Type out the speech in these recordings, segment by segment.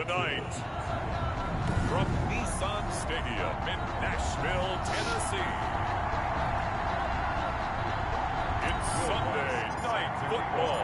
Tonight, from Nissan Stadium in Nashville, Tennessee, it's Sunday Night Football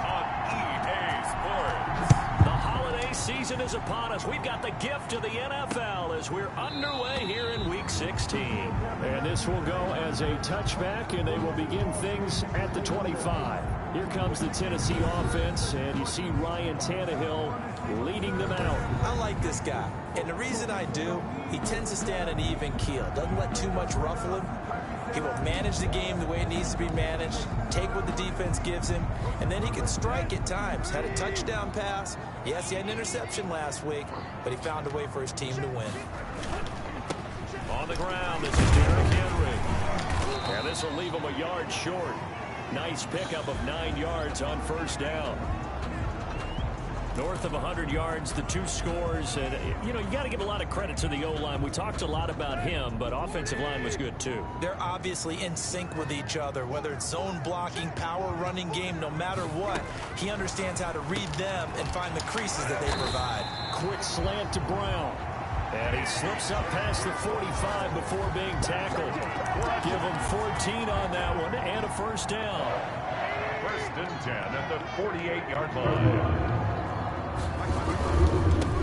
on EA Sports. The holiday season is upon us. We've got the gift of the NFL as we're underway here in Week 16. And this will go as a touchback, and they will begin things at the 25. Here comes the Tennessee offense, and you see Ryan Tannehill leading them out. I like this guy, and the reason I do, he tends to stand an even keel. Doesn't let too much ruffle him. He will manage the game the way it needs to be managed, take what the defense gives him, and then he can strike at times. Had a touchdown pass. Yes, he had an interception last week, but he found a way for his team to win. On the ground, this is Derrick Henry. And this will leave him a yard short. Nice pickup of 9 yards on first down. North of 100 yards, the 2 scores. And, you know, you got to give a lot of credit to the O-line. We talked a lot about him, but offensive line was good, too. They're obviously in sync with each other, whether it's zone blocking, power running game, no matter what. He understands how to read them and find the creases that they provide. Quick slant to Brown. And he slips up past the 45 before being tackled. Give him 14 on that one and a first down. First and 10 at the 48-yard line.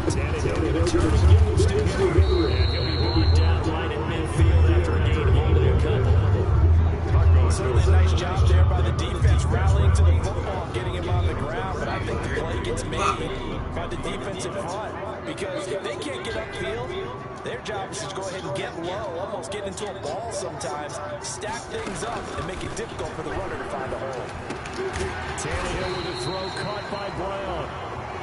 Tannehill in a turn again to Henry. And he'll be moving down right in midfield after a gain hold of a couple. Certainly a nice job there by the defense rallying to the football and getting him on the ground, but I think the play gets made by the defensive front. Because if they can't get upfield, their job is to go ahead and get low, almost get into a ball sometimes, stack things up, and make it difficult for the runner to find a hole. Tannehill with a throw caught by Brown.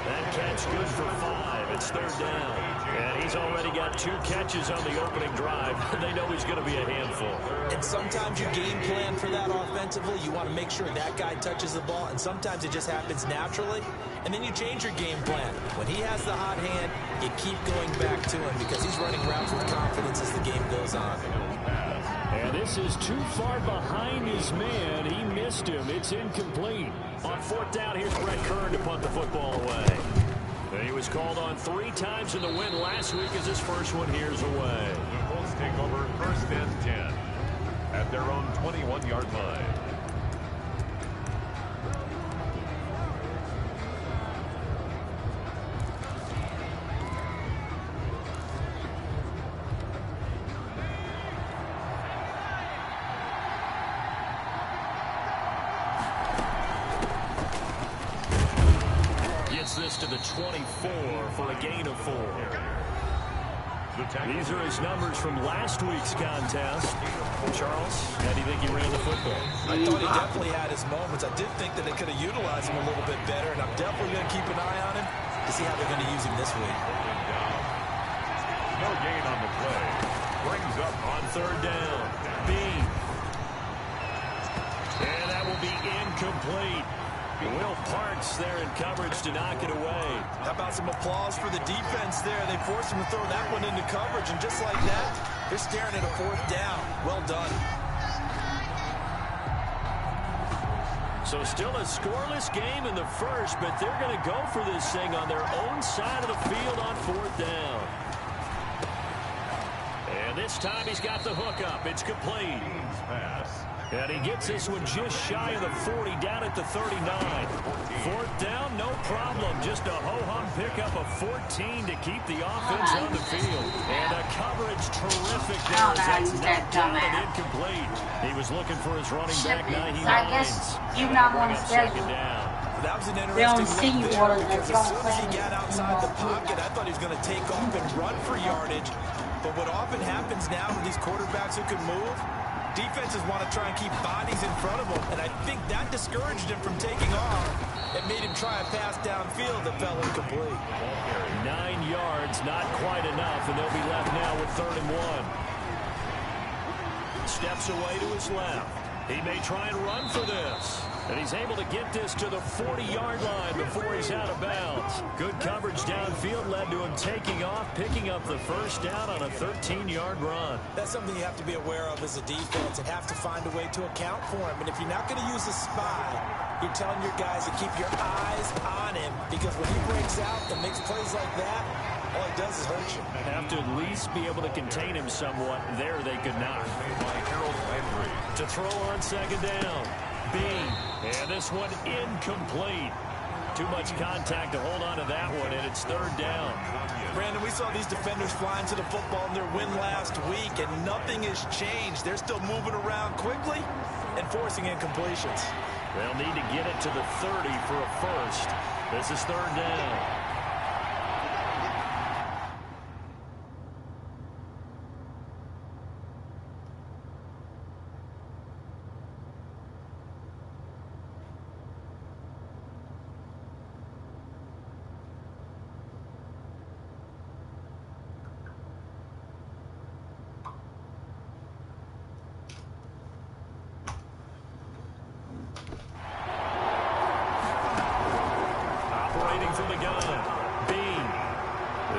That catch good for 5. It's third down. And he's already got 2 catches on the opening drive. They know he's going to be a handful. And sometimes you game plan for that offensively. You want to make sure that guy touches the ball, and sometimes it just happens naturally. And then you change your game plan. When he has the hot hand, you keep going back to him because he's running routes with confidence as the game goes on. And this is too far behind his man. He missed him. It's incomplete. On fourth down, here's Brett Kern to punt the football away. He was called on 3 times in the win last week as his first one here's away. The Colts take over first and 10 at their own 21-yard line. This to the 24 for a gain of 4. These are his numbers from last week's contest. Charles, how do you think he ran the football? I thought he definitely had his moments. I did think that they could have utilized him a little bit better, and I'm definitely going to keep an eye on him to see how they're going to use him this week. No gain on the play. Brings up on third down. Bean. And that will be incomplete. Will Parks there in coverage to knock it away. How about some applause for the defense there? They forced him to throw that one into coverage, and just like that, they're staring at a fourth down. Well done. So still a scoreless game in the first, but they're going to go for this thing on their own side of the field on fourth down. And this time he's got the hook up. It's complete. pass. And he gets this one just shy of the 40, down at the 39. Fourth down, no problem. Just a ho-hum pickup of 14 to keep the offense on the field. And a coverage terrific there. That's knocked down and incomplete. He was looking for his running back. Now he guess you not want to schedule. Second down. That was an interesting look there because as soon as he got outside the pocket, I thought he was going to take off and run for yardage. But what often happens now with these quarterbacks who can move, defenses want to try and keep bodies in front of them, and I think that discouraged him from taking off and made him try a pass downfield that fell incomplete. 9 yards, not quite enough, and they'll be left now with 3rd and 1. Steps away to his left. He may try and run for this. And he's able to get this to the 40-yard line before he's out of bounds. Good coverage downfield led to him taking off, picking up the first down on a 13-yard run. That's something you have to be aware of as a defense and have to find a way to account for him. And if you're not going to use a spy, you're telling your guys to keep your eyes on him, because when he breaks out and makes plays like that, all it does is hurt you. Have to at least be able to contain him somewhat. There they could not. To throw on second down. Bean. And this one incomplete. Too much contact to hold on to that one, and it's third down. Brandon, we saw these defenders flying to the football in their win last week, and nothing has changed. They're still moving around quickly and forcing incompletions. They'll need to get it to the 30 for a first. This is third down.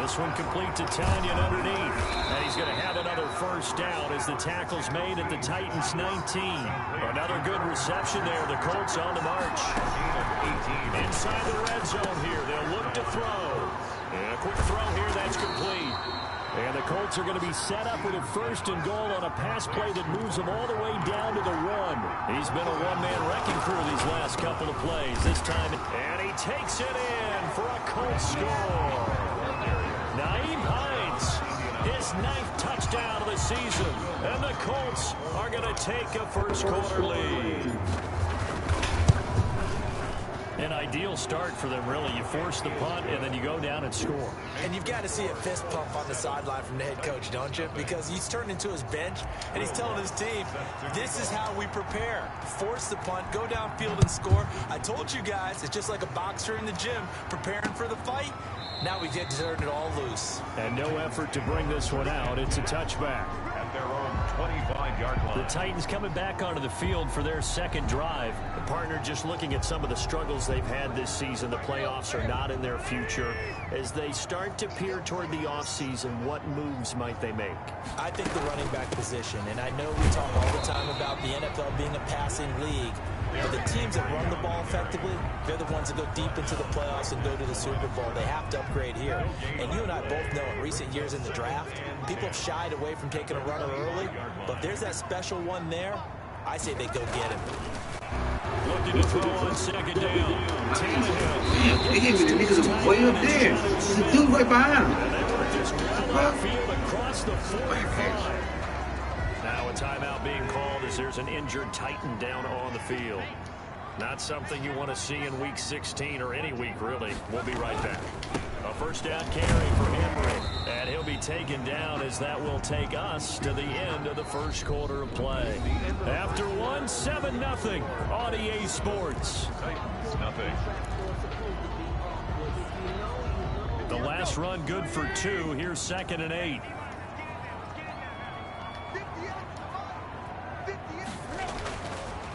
This one complete to Tanyan underneath. And he's going to have another first down as the tackle's made at the Titans 19. Another good reception there. The Colts on the march. Inside the red zone here. They'll look to throw. And a quick throw here. That's complete. And the Colts are going to be set up with a first and goal on a pass play that moves them all the way down to the 1. He's been a one-man wrecking crew these last couple of plays. This time, and he takes it in for a Colts score. Naeem Hines, his 9th touchdown of the season, and the Colts are going to take a first-quarter lead. An ideal start for them, really. You force the punt, and then you go down and score. And you've got to see a fist pump on the sideline from the head coach, don't you? Because he's turned into his bench, and he's telling his team, this is how we prepare. Force the punt, go downfield and score. I told you guys, it's just like a boxer in the gym preparing for the fight. Now we get to turn it all loose. And no effort to bring this one out. It's a touchback. At their own 25-yard line. The Titans coming back onto the field for their second drive. The partner just looking at some of the struggles they've had this season. The playoffs are not in their future. As they start to peer toward the offseason, what moves might they make? I think the running back position, and I know we talk all the time about the NFL being a passing league, but the teams that run the ball effectively, they're the ones that go deep into the playoffs and go to the Super Bowl. They have to upgrade here. And you and I both know in recent years in the draft, people have shied away from taking a runner early. But if there's that special one there, I say they go get him. Looking to throw on second down. Damn, they hit me. The niggas are way up there. There's a dude right behind him. And they were just well field across the 45. Now a timeout being called as there's an injured Titan down on the field. Not something you want to see in Week 16 or any week, really. We'll be right back. A first down carry for Henry. And he'll be taken down as that will take us to the end of the first quarter of play. After 7-0 on EA Sports. Titans, nothing. The last run good for 2. Here's 2nd and 8.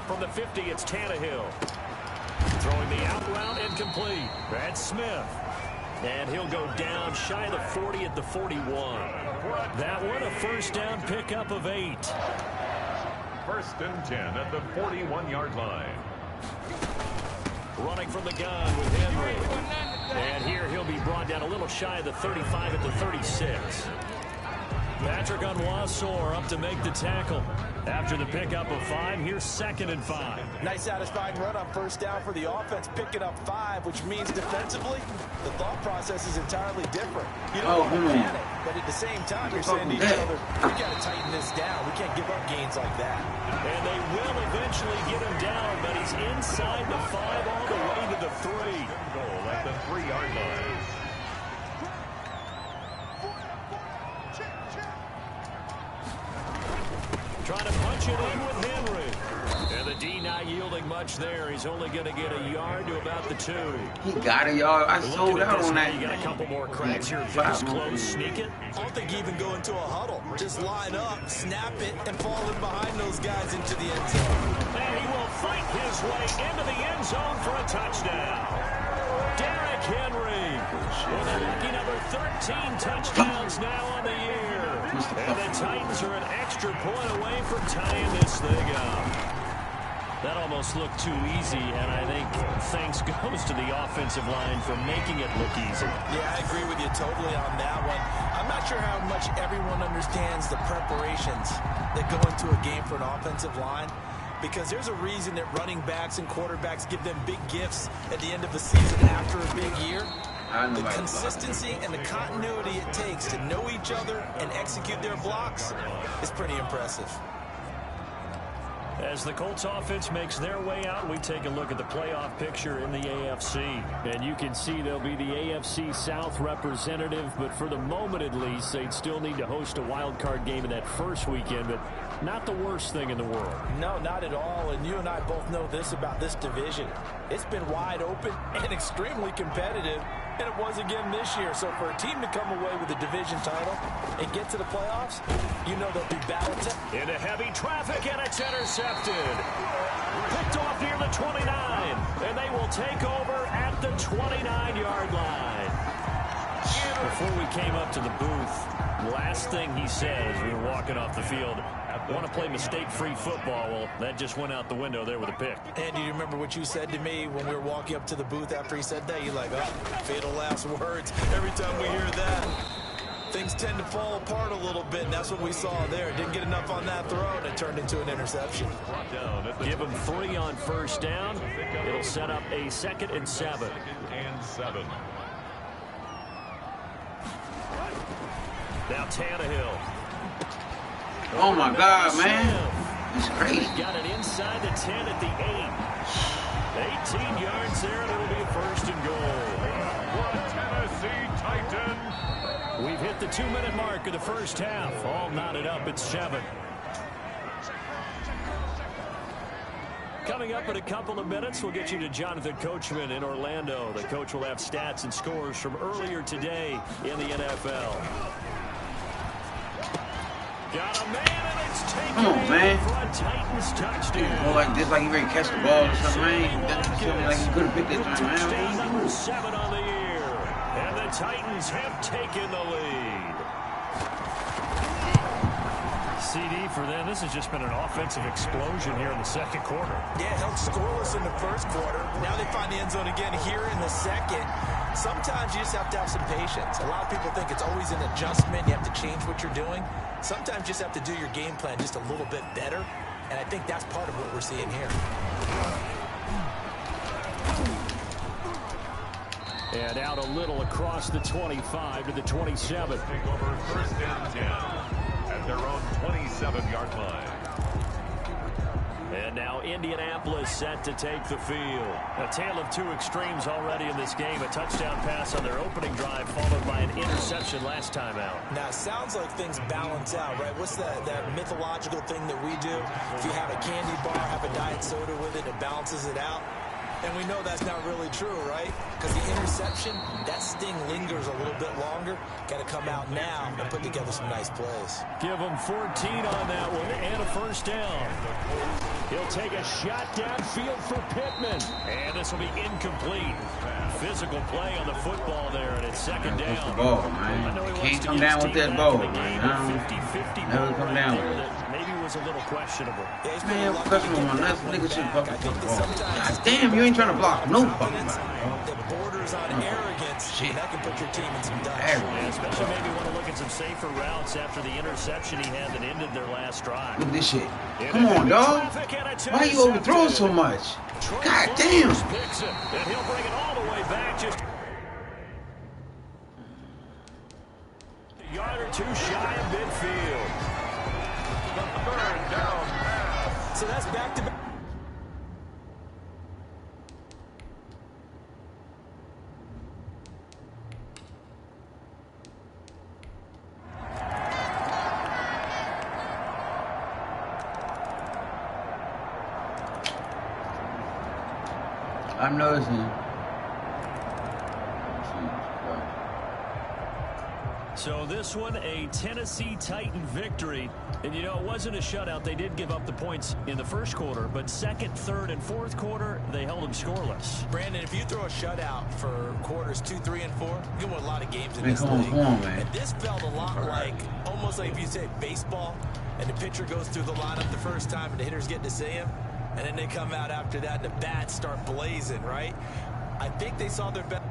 From the 50, it's Tannehill. Throwing the out route incomplete. That's Smith. And he'll go down shy of the 40 at the 41. That one a first down pickup of 8. 1st and 10 at the 41-yard line. Running from the gun with Henry. And here he'll be brought down a little shy of the 35 at the 36. Patrick Onwuasor up to make the tackle. After the pickup of 5, here's 2nd and 5. Nice satisfying run on first down for the offense, picking up 5, which means defensively, the thought process is entirely different. You don't want to panic, but at the same time, you're saying to each other, we got to tighten this down. We can't give up gains like that. And they will eventually get him down, but he's inside the 5 all the way to the 3. Goal at the 3-yard line. Trying to punch it in with Henry. And the D not yielding much there. He's only going to get a yard to about the 2. He got a yard. I sold out on that. You got a couple more cracks here. Just close, sneak it. I don't think you even go into a huddle. Just line up, snap it, and fall in behind those guys into the end zone. And he will fight his way into the end zone for a touchdown. Derrick Henry with a lucky number 13 touchdowns now on the year. And the Titans are an extra point away from tying this thing up. That almost looked too easy, and I think thanks goes to the offensive line for making it look easy. Yeah, I agree with you totally on that one. I'm not sure how much everyone understands the preparations that go into a game for an offensive line, because there's a reason that running backs and quarterbacks give them big gifts at the end of the season after a big year. The consistency and the continuity it takes to know each other and execute their blocks is pretty impressive. As the Colts offense makes their way out, we take a look at the playoff picture in the AFC. And you can see they'll be the AFC South representative, but for the moment at least, they'd still need to host a wild card game in that first weekend, but not the worst thing in the world. No, not at all. And you and I both know this about this division. It's been wide open and extremely competitive, and it was again this year. So for a team to come away with the division title and get to the playoffs, you know they'll be battle tested. Into heavy traffic, and it's intercepted. Picked off near the 29, and they will take over at the 29-yard line. Before we came up to the booth, last thing he said as we were walking off the field, I want to play mistake-free football. Well, that just went out the window there with a pick. And do you remember what you said to me when we were walking up to the booth after he said that? You're like, oh, fatal last words. Every time we hear that, things tend to fall apart a little bit, and that's what we saw there. Didn't get enough on that throw, and it turned into an interception. Give him 3 on first down. It'll set up a 2nd and 7. Now Tannehill. Oh my God, man. It's crazy. Got it inside the 10 at the 8. 18 yards there, and it'll be a 1st and goal. Tennessee Titans. We've hit the 2-minute mark of the first half. All knotted up at 7. Coming up in a couple of minutes, we'll get you to Jonathan Coachman in Orlando. The coach will have stats and scores from earlier today in the NFL. Got a man, and it's taken. Come on, man. For a Titans touchdown. More like this, like he ready to catch the ball or something, man. That's like he could have picked that time, Touchdown man. number 7 on the year. And the Titans have taken the lead. CD for them. This has just been an offensive explosion here in the second quarter. Yeah, held scoreless in the first quarter. Now they find the end zone again here in the second. Sometimes you just have to have some patience. A lot of people think it's always an adjustment. You have to change what you're doing. Sometimes you just have to do your game plan just a little bit better. And I think that's part of what we're seeing here. And out a little across the 25 to the 27. Take over 1st and 10 at their own 27-yard line. And now Indianapolis set to take the field. A tale of 2 extremes already in this game. A touchdown pass on their opening drive, followed by an interception last time out. Now, it sounds like things balance out, right? What's that mythological thing that we do? If you have a candy bar, have a diet soda with it, it balances it out. And we know that's not really true, right? Because the interception, that sting lingers a little bit longer. Got to come out now and put together some nice plays. Give him 14 on that one and a 1st down. He'll take a shot downfield for Pittman. And this will be incomplete. Physical play on the football there, and it's 2nd down. That's the ball, man. Can't come down with that ball, man. Never come down with it. Maybe was a little questionable. Man, questionable one. That's nigga should fuck the ball. God damn, you ain't trying to block no fucking body. That borders on arrogance. Shit. That can put your team in some dust. Yeah, especially maybe want to look at some safer routes after the interception he had that ended their last drive. Look at this shit. Come on, dog. Why you overthrowing so much? God damn. Picks it, and he'll bring it all the way back. Just a yard or 2 shy of midfield. Third down pass. So that's back-to-back. I'm noticing. So this one, a Tennessee Titan victory. And, you know, it wasn't a shutout. They did give up the points in the first quarter, but second, third, and fourth quarter, they held them scoreless. Brandon, if you throw a shutout for quarters 2, 3, and 4, you can win a lot of games in this league. And this felt a lot like, almost like if you say baseball, and the pitcher goes through the lineup the first time, and the hitters get to see him, and then they come out after that, and the bats start blazing, right? I think they saw their best.